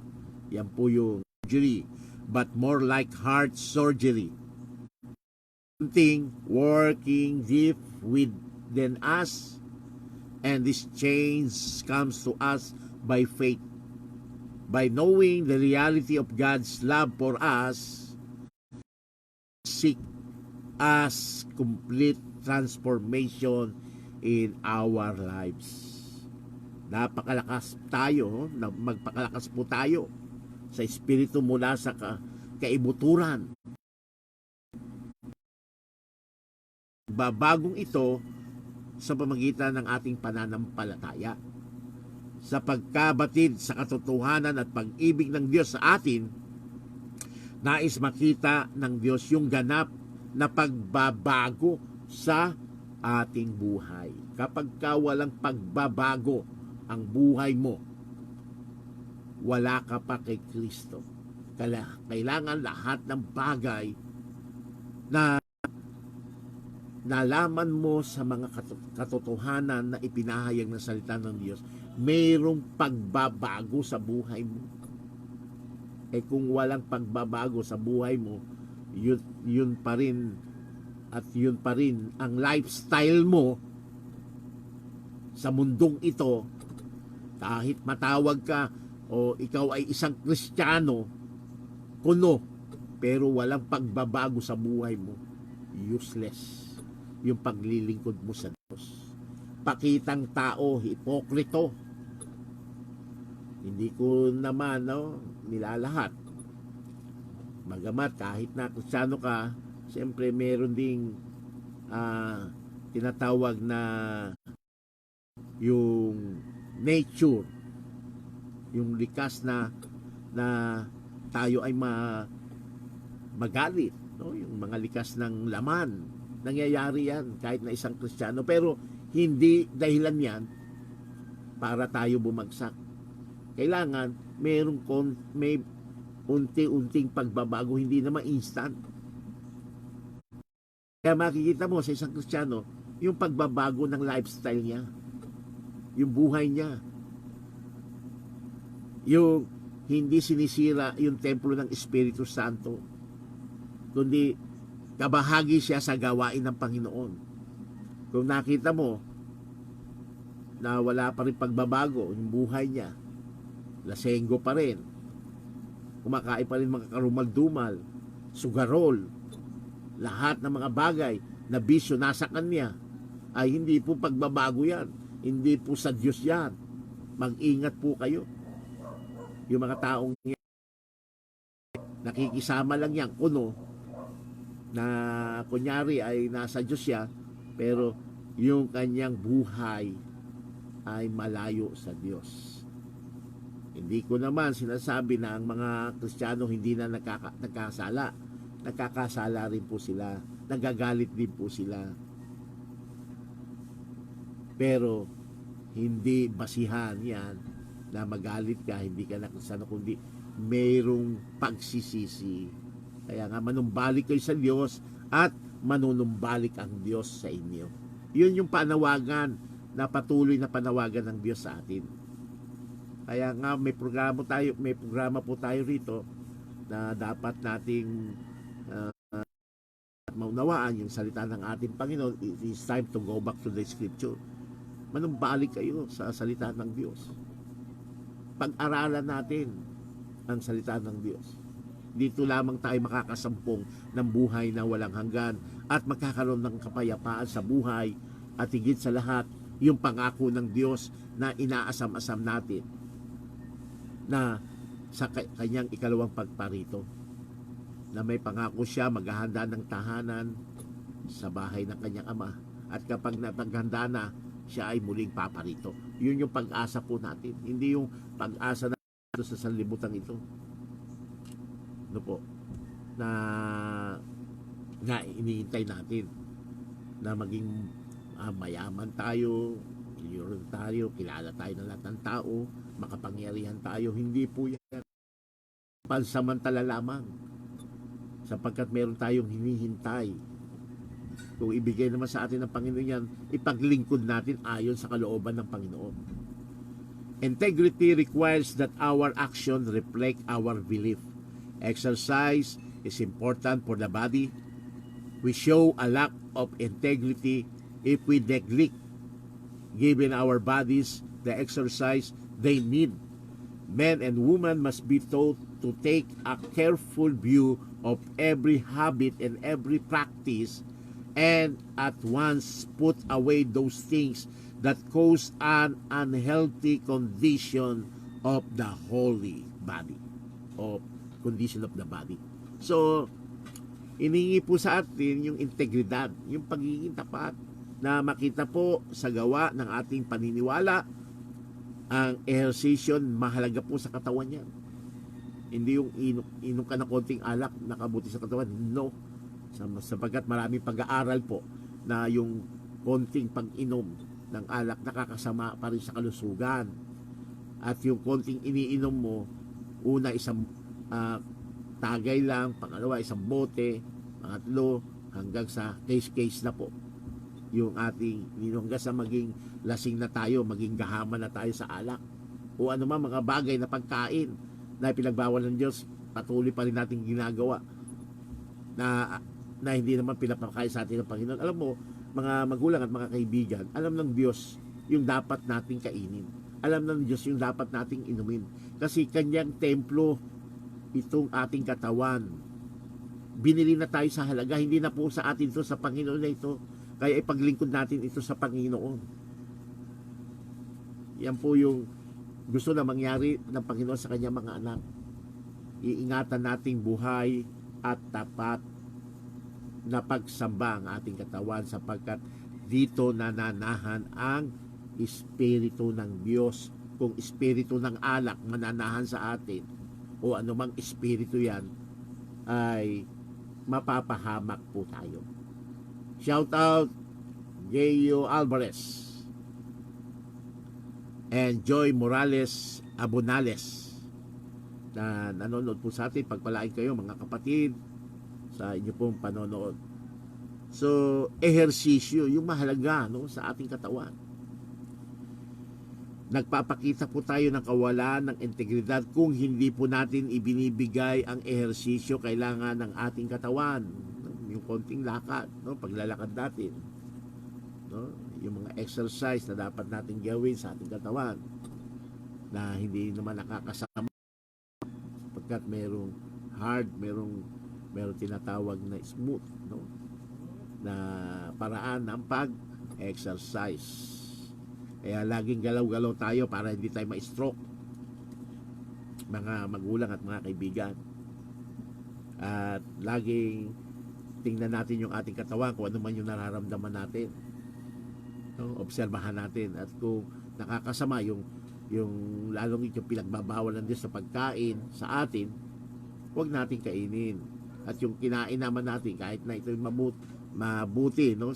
Yan po yung surgery, but more like heart surgery. Something working deep within us, and this change comes to us by faith, by knowing the reality of God's love for us, seek us complete transformation in our lives. Napakalakas tayo, magpakalakas po tayo sa espiritu mula sa kaibuturan. Babagong ito sa pamagitan ng ating pananampalataya. Sa pagkabatid sa katotohanan at pag-ibig ng Diyos sa atin, nais makita ng Diyos yung ganap na pagbabago sa ating buhay. Kapag walang pagbabago ang buhay mo, wala ka pa kay Kristo. Kailangan lahat ng bagay na nalaman mo sa mga katotohanan na ipinahayag ng salita ng Diyos, mayroong pagbabago sa buhay mo. Kung walang pagbabago sa buhay mo, yun pa rin ang lifestyle mo sa mundong ito. Kahit matawag ka o ikaw ay isang Kristiyano, kuno, pero walang pagbabago sa buhay mo, useless yung paglilingkod mo sa Diyos. Pakitang tao, hipokrito. Hindi ko naman nilalahat. Magamat kahit na Kristiyano ka, siyempre meron ding tinatawag na yung nature, yung likas na tayo ay magalit, no? Yung mga likas ng laman, nangyayari yan kahit na isang Kristiyano, pero hindi dahilan yan para tayo bumagsak. Kailangan may unti-unting pagbabago, hindi naman instant. Kaya makikita mo sa isang Kristiyano yung pagbabago ng lifestyle niya, yung buhay niya, yung hindi sinisira yung templo ng Espiritu Santo, kundi kabahagi siya sa gawain ng Panginoon. Kung nakita mo na wala pa rin pagbabago yung buhay niya, lasenggo pa rin, kumakain pa rin mga karumal-dumal, sugarol, lahat ng mga bagay na bisyo nasa kanya, ay hindi po pagbabago yan, hindi po sa Diyos yan. Mag-ingat po kayo. Yung mga taong nakikisama lang yan, kuno, na kunyari ay nasa Diyos siya, pero yung kanyang buhay ay malayo sa Diyos. Hindi ko naman sinasabi na ang mga Kristiyano hindi na nagkakasala. Nagkakasala rin po sila. Nagagalit din po sila. Pero hindi basihan yan na magalit ka, hindi ka nakasano, kundi mayroong pagsisisi. Kaya nga manumbalik kayo sa Diyos at manunumbalik ang Diyos sa inyo. Yun yung panawagan na patuloy na panawagan ng Diyos sa atin. Kaya nga may programa po tayo rito na dapat nating maunawaan yung salita ng ating Panginoon. It is time to go back to the Scripture. Manumbalik kayo sa salita ng Diyos. Pag-aralan natin ang salita ng Diyos. Dito lamang tayo makakasampung ng buhay na walang hanggan at magkakaroon ng kapayapaan sa buhay at higit sa lahat, yung pangako ng Diyos na inaasam-asam natin na sa kanyang ikalawang pagparito, na may pangako siya maghahanda ng tahanan sa bahay ng kanyang ama, at kapag napaghanda na, siya ay muling paparito. Yun yung pag-asa po natin, hindi yung pag-asa na sa sanlibutan ito, no po, na iniintay natin na maging mayaman tayo, milyoner tayo, kilala tayo ng lahat ng tao, makapangyarihan tayo. Hindi po yan. Pansamantala lamang, sapagkat meron tayong hinihintay. Kung ibigay naman sa atin ng Panginoon yan, ipaglingkod natin ayon sa kalooban ng Panginoon. Integrity requires that our action reflect our belief. Exercise is important for the body. We show a lack of integrity if we neglect giving our bodies the exercise they need. Men and women must be taught to take a careful view of every habit and every practice, and at once put away those things that cause an unhealthy condition of the holy body, of condition of the body. So, iningi po sa atin yung integridad, yung pagiging tapat, na makita po sa gawa ng ating paniniwala. Ang ehersisyon mahalaga po sa katawan yan. Hindi yung inom ka ng konting alak nakabuti sa katawan. No. Sapagkat maraming pag-aaral po na yung konting pag-inom ng alak nakakasama pa rin sa kalusugan. At yung konting iniinom mo, una isang tagay lang, pangalawa isang bote, pangatlo hanggang sa case na po yung ating hanggang sa maging lasing na tayo, maging gahaman na tayo sa alak o ano man mga bagay na pagkain na pinagbawal ng Diyos, patuloy pa rin natin ginagawa na hindi naman pinapakain sa atin ng Panginoon. Alam mo, mga magulang at mga kaibigan, alam ng Diyos yung dapat nating kainin, alam ng Diyos yung dapat nating inumin, kasi kanyang templo itong ating katawan. Binili na tayo sa halaga, hindi na po sa atin to, sa Panginoon na ito. Kaya ipaglingkod natin ito sa Panginoon. Yan po yung gusto na mangyari ng Panginoon sa kanyang mga anak. Iingatan nating buhay at tapat na pagsamba ang ating katawan, sapagkat dito nananahan ang Espiritu ng Diyos. Kung espiritu ng alak mananahan sa atin, o anumang espiritu yan, ay mapapahamak po tayo. Shout out Jeyo Alvarez and Joy Morales Abonales na nanonood po sa atin. Pagpalain kayo mga kapatid sa inyo pong panonood. So, ehersisyo yung mahalaga, no, sa ating katawan. Nagpapakita po tayo ng kawalan ng integridad kung hindi po natin ibinibigay ang ehersisyo kailangan ng ating katawan. Yung konting lakad, no, paglalakad natin, no, yung mga exercise na dapat natin gawin sa ating katawan na hindi naman nakakasama, pagkat merong hard, merong tinatawag na smooth, no, na paraan ng pag-exercise. Kaya laging galaw-galaw tayo para hindi tayo ma-stroke, mga magulang at mga kaibigan. At laging tingnan natin yung ating katawan, kung ano man yung nararamdaman natin. No? Obserbahan natin. At kung nakakasama yung lalong yung pinagbabawal ng Diyos sa pagkain sa atin, huwag natin kainin. At yung kinain naman natin, kahit na ito mabuti, no?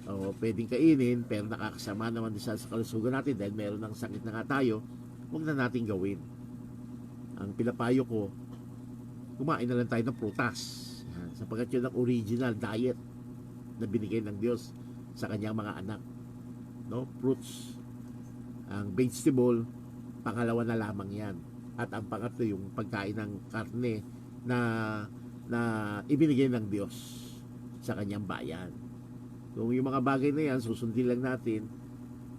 O pwedeng kainin, pero nakakasama naman din sa kalusugan natin dahil meron ng sakit na nga tayo, huwag na natin gawin. Ang pinapayo ko, kumain na lang tayo ng prutas. Yan, sapagkat yun ang original diet na binigay ng Diyos sa kanyang mga anak. No? Fruits. Ang vegetable, pangalawa na lamang yan. At ang pangatlo, yung pagkain ng karne na ibinigay ng Diyos sa kanyang bayan. Kung yung mga bagay na yan, susundin lang natin,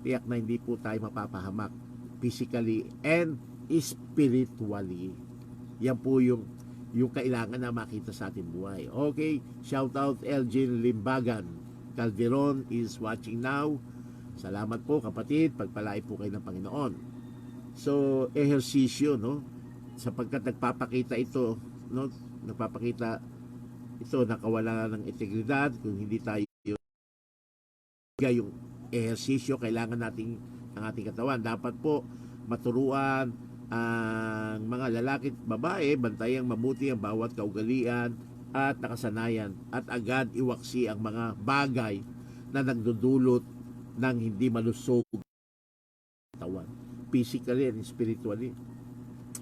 tiyak na hindi po tayo mapapahamak physically and spiritually. Yan po yung kailangan na makita sa ating buhay. Okay, shout out Elgin Limbagan. Calderon is watching now. Salamat po kapatid, pagpalay po kayo ng Panginoon. So, ehersisyo, no? Sapagkat nagpapakita ito, no? Nagpapakita ito, nakawala ng integridad. Kung hindi tayo yung ehersisyo, kailangan nating ang ating katawan. Dapat po maturuan ang mga lalaki at babae, bantayang mabuti ang bawat kaugalian at nakasanayan at agad iwaksi ang mga bagay na nagdudulot ng hindi malusog katawan, physically and spiritually.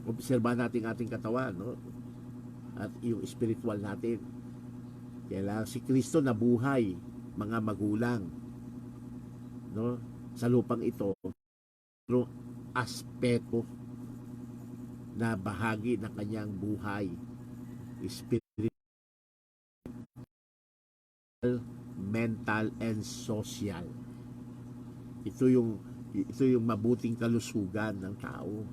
Obserbahan natin ating katawan, no? At yung spiritual natin. Kailangan si Kristo nabuhay, mga magulang, no? Sa lupang ito, pero aspeto na bahagi ng kanyang buhay, spiritual, mental, and social. Ito yung mabuting kalusugan ng tao.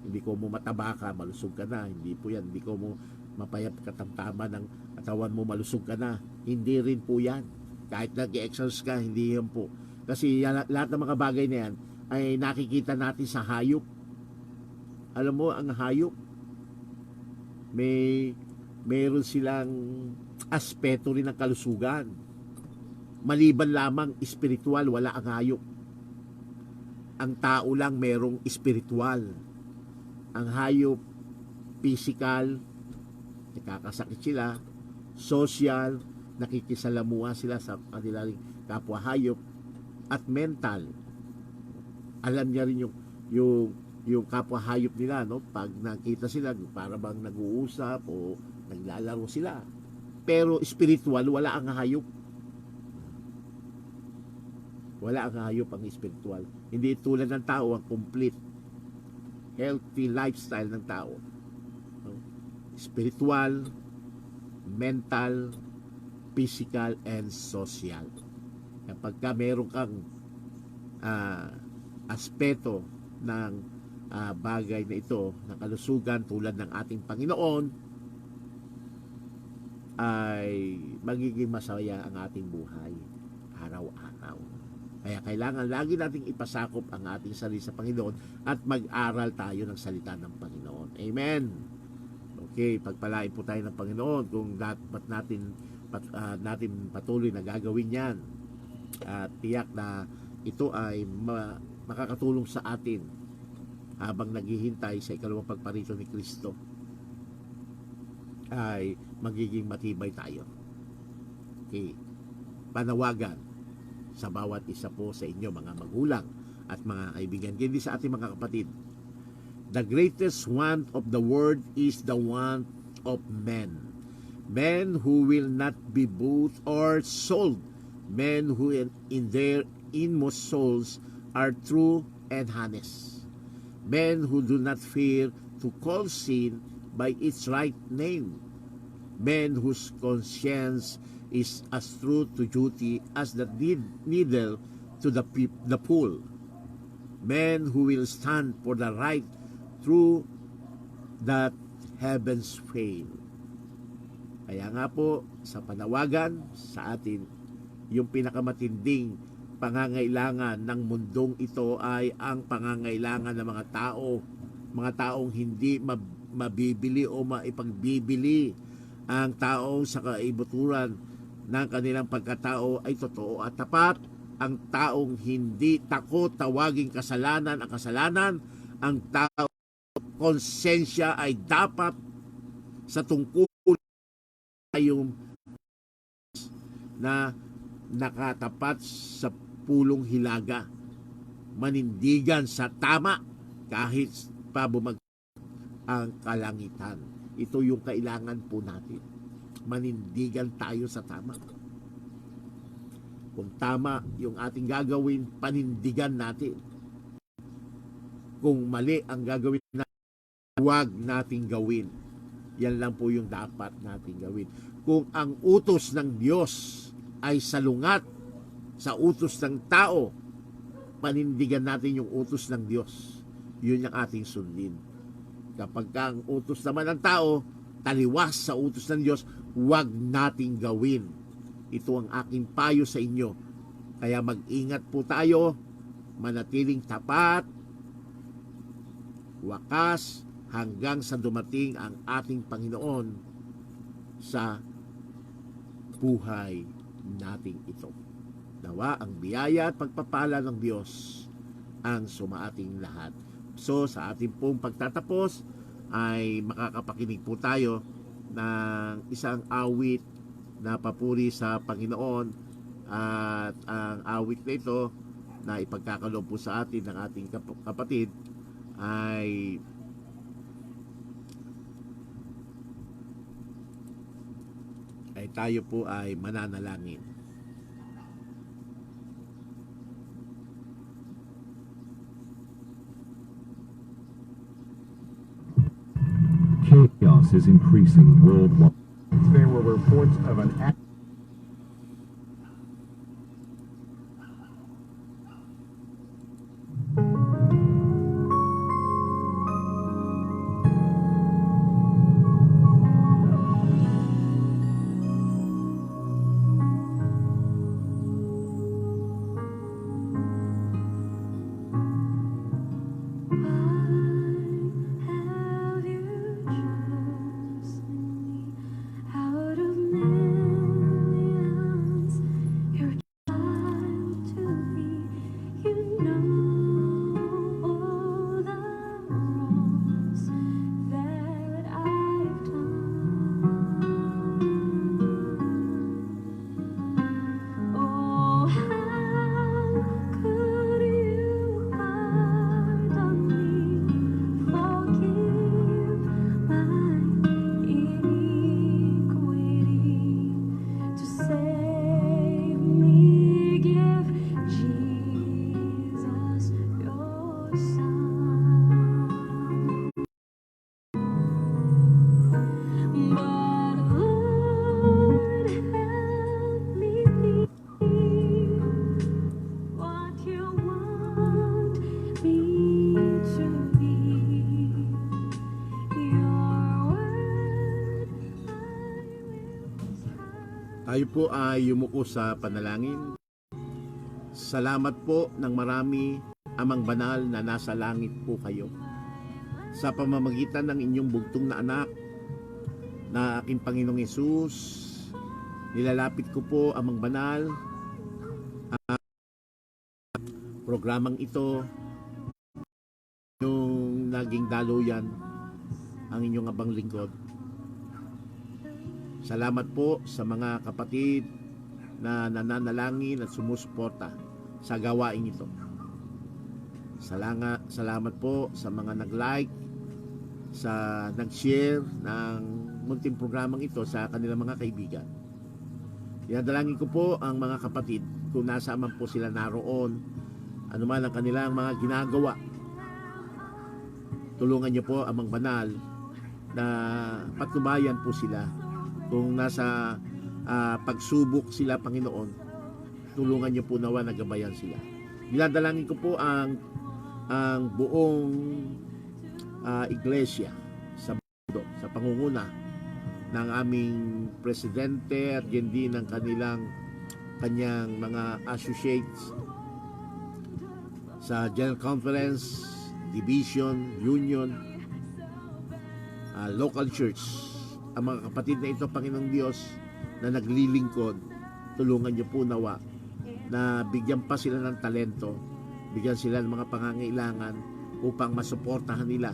Hindi ko mo mataba ka, malusog ka na. Hindi po yan. Hindi ko mo mapayap katamtama ng katawan mo, malusog ka na. Hindi rin po yan. Kahit nag-exercise ka, hindi yan po. Kasi lahat ng mga bagay na yan ay nakikita natin sa hayop. Alam mo, ang hayop, mayroon silang aspeto rin ng kalusugan. Maliban lamang spiritual, wala ang hayop. Ang tao lang merong spiritual. Ang hayop, physical, nakakasakit sila. Social, nakikisalamuha sila sa kanilang kapwa hayop. At mental, alam niya rin yung kapwa hayop nila, no? Pag nakita sila, para bang nag-uusap o naglalaro sila. Pero spiritual, wala ang hayop. Wala ang hayop ang spiritual. Hindi tulad ng tao ang complete healthy lifestyle ng tao. No? Spiritual, mental, physical, and social. Kapag meron kang aspeto ng bagay na ito, na kalusugan tulad ng ating Panginoon, ay magiging masaya ang ating buhay araw-araw. Kaya kailangan lagi nating ipasakop ang ating sarili sa Panginoon at mag-aral tayo ng salita ng Panginoon. Amen. Okay, pagpalain po tayo ng Panginoon kung dapat natin patuloy na gagawin yan. At tiyak na ito ay makakatulong sa atin habang naghihintay sa ikalawang pagparito ni Kristo, ay magiging matibay tayo. Okay. Panawagan sa bawat isa po sa inyo, mga magulang at mga kaibigan, hindi sa ating mga kapatid. The greatest want of the world is the want of men. Men who will not be bought or sold. Men who in their inmost souls are true and honest. Men who do not fear to call sin by its right name. Men whose conscience is as true to duty as the needle to the pole. Men who will stand for the right through that heavens fail. Kaya nga po, sa panawagan sa atin, yung pinakamatinding pangangailangan ng mundong ito ay ang pangangailangan ng mga taong hindi mabibili o maipagbibili ang tao sa kaibuturan ng kanilang pagkatao ay totoo at tapat. Ang taong hindi takot tawaging kasalanan ang kasalanan, ang tao konsensya ay dapat sa tungkol yung na nakatapat sa pulong hilaga, manindigan sa tama kahit pa bumag ang kalangitan. Ito yung kailangan po natin, manindigan tayo sa tama. Kung tama yung ating gagawin, panindigan natin. Kung mali ang gagawin natin, huwag nating gawin. Yan lang po yung dapat nating gawin. Kung ang utos ng Diyos ay salungat sa utos ng tao, panindigan natin yung utos ng Diyos. Yun yung ating sundin. Kapag ang utos naman ng tao, taliwas sa utos ng Diyos, huwag nating gawin. Ito ang aking payo sa inyo. Kaya mag-ingat po tayo, manatiling tapat, wakas, hanggang sa dumating ang ating Panginoon sa buhay nating ito. Nawa ang biyaya at pagpapala ng Diyos ang sumaating lahat. So sa ating pong pagtatapos ay makakapakinig po tayo ng isang awit na papuri sa Panginoon, at ang awit na ito na ipagkakaloob po sa atin ng ating kapatid ay tayo po ay mananalangin. Chaos is increasing worldwide. There were reports of an Tayo po ay yumuko sa panalangin. Salamat po ng marami, Amang Banal, na nasa langit po kayo. Sa pamamagitan ng inyong bugtong na anak, na aking Panginoong Hesus, nilalapit ko po, Amang Banal, ang programang ito, yung naging daluyan, ang inyong abang lingkod. Salamat po sa mga kapatid na nananalangin at sumusuporta sa gawain ito. Salamat po sa mga nag-like, sa nag-share ng munting programang ito sa kanilang mga kaibigan. Dinadalangin ko po ang mga kapatid kung nasa man po sila naroon, anuman ang kanilang mga ginagawa. Tulungan niyo po, Amang Banal, na patnubayan po sila. Kung nasa pagsubok sila, Panginoon, tulungan niyo po nawa, nagabayan sila. Dinadalangin ko po ang buong iglesia sa mundo, sa pangunguna ng aming presidente at yan din ng kanyang mga associates sa General Conference, Division, Union, local church, ang mga kapatid na ito, Panginoong Diyos, na naglilingkod, tulungan niyo po nawa na bigyan pa sila ng talento, bigyan sila ng mga pangangailangan upang masuportahan nila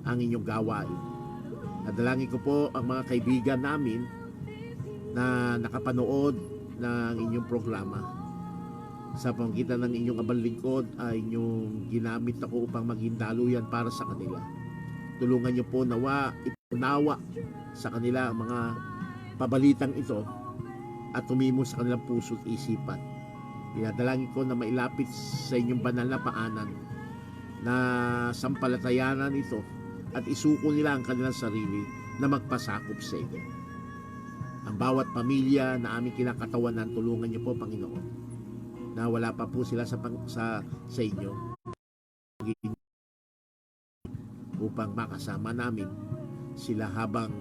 ang inyong gawain. Nadalangin ko po ang mga kaibigan namin na nakapanood ng inyong programa. Sa pamamagitan ng inyong abang lingkod ay inyong ginamit ako upang maging daluyan para sa kanila. Tulungan niyo po nawa itunawa sa kanila ang mga pabalitang ito at tumimo sa kanilang puso at isipan. Dinadalangin ko na mailapit sa inyong banal na paanan na sampalatayanan ito at isuko nila ang kanilang sarili na magpasakop sa inyo. Ang bawat pamilya na aming kinakatawanan, tulungan niyo po, Panginoon, na wala pa po sila sa inyo upang makasama namin sila habang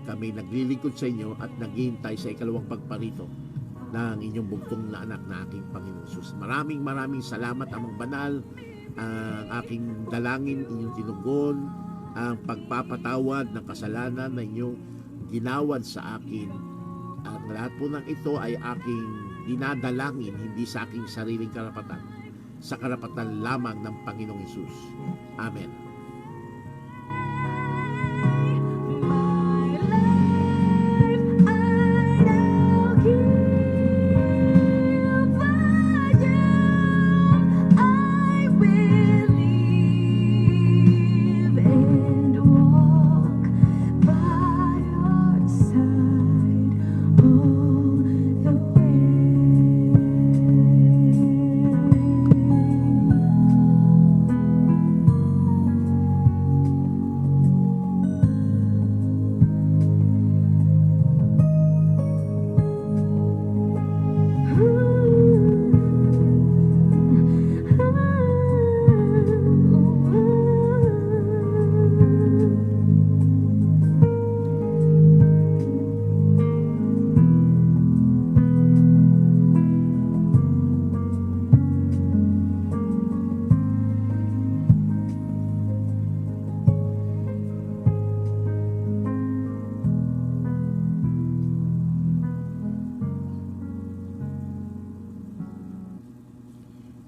kami naglilingkod sa inyo at naghihintay sa ikalawang pagparito ng inyong bugtong na anak na aking Panginoon Jesus. Maraming salamat, Amang Banal. Ang aking dalangin, inyong tinugon, ang pagpapatawad ng kasalanan na inyong ginawad sa akin. Ang lahat po ng ito ay aking dinadalangin, hindi sa aking sariling karapatan, sa karapatan lamang ng Panginoong Jesus. Amen.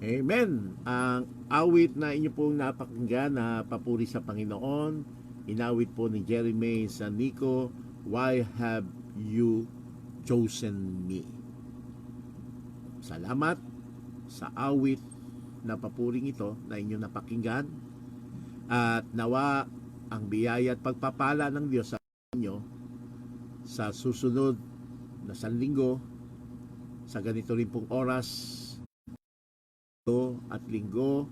Amen. Ang awit na inyo pong napakinggan na papuri sa Panginoon, inawit po ni Jeremy Sanico, Why Have You Chosen Me? Salamat sa awit na papuring ito na inyo napakinggan, at nawa ang biyaya at pagpapala ng Diyos sa inyo sa susunod na sanlinggo sa ganito rin pong oras at linggo.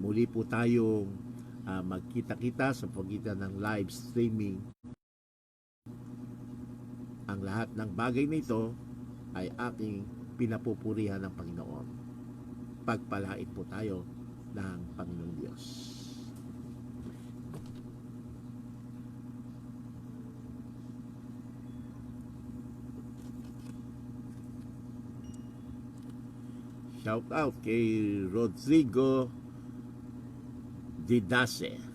Muli po tayong magkita-kita sa pagitan ng live streaming. Ang lahat ng bagay na ito ay aking pinapupurihan ng Panginoon. Pagpalain po tayo ng Panginoong Diyos. Shout out kay Rodrigo Didase.